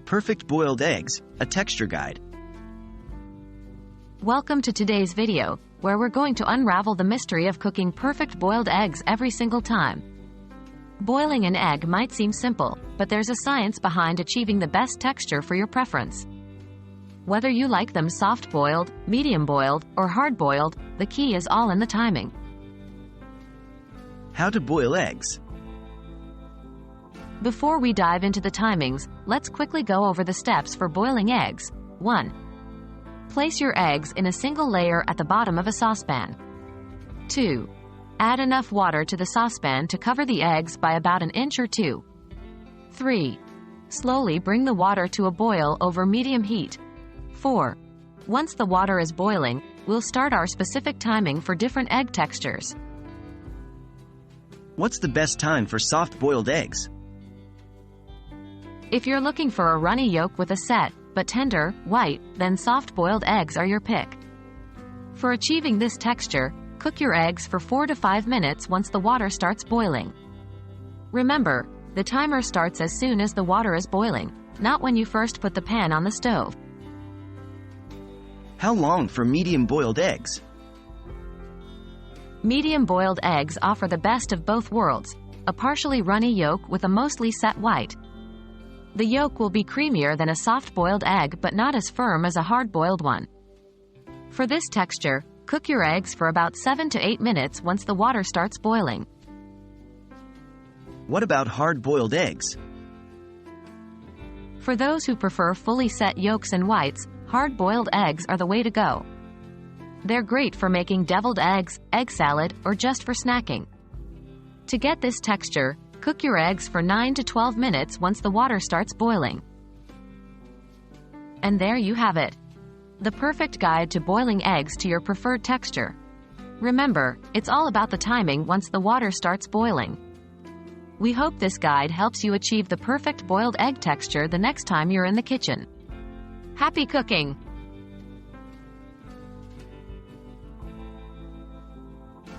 Perfect boiled eggs, a texture guide. Welcome to today's video, where we're going to unravel the mystery of cooking perfect boiled eggs every single time. Boiling an egg might seem simple, but there's a science behind achieving the best texture for your preference. Whether you like them soft-boiled, medium-boiled, or hard-boiled, the key is all in the timing. How to boil eggs. Before we dive into the timings, let's quickly go over the steps for boiling eggs. 1. Place your eggs in a single layer at the bottom of a saucepan. 2. Add enough water to the saucepan to cover the eggs by about an inch or 2. 3. Slowly bring the water to a boil over medium heat. 4. Once the water is boiling, we'll start our specific timing for different egg textures. What's the best time for soft-boiled eggs? If you're looking for a runny yolk with a set, but tender, white, then soft-boiled eggs are your pick. For achieving this texture, cook your eggs for 4 to 5 minutes once the water starts boiling. Remember, the timer starts as soon as the water is boiling, not when you first put the pan on the stove. How long for medium-boiled eggs? Medium-boiled eggs offer the best of both worlds, a partially runny yolk with a mostly set white. The yolk will be creamier than a soft-boiled egg but not as firm as a hard-boiled one. For this texture, cook your eggs for about 7 to 8 minutes once the water starts boiling. What about hard-boiled eggs? For those who prefer fully set yolks and whites, hard-boiled eggs are the way to go. They're great for making deviled eggs, egg salad, or just for snacking. To get this texture, cook your eggs for 9 to 12 minutes once the water starts boiling. And there you have it. The perfect guide to boiling eggs to your preferred texture. Remember, it's all about the timing once the water starts boiling. We hope this guide helps you achieve the perfect boiled egg texture the next time you're in the kitchen. Happy cooking!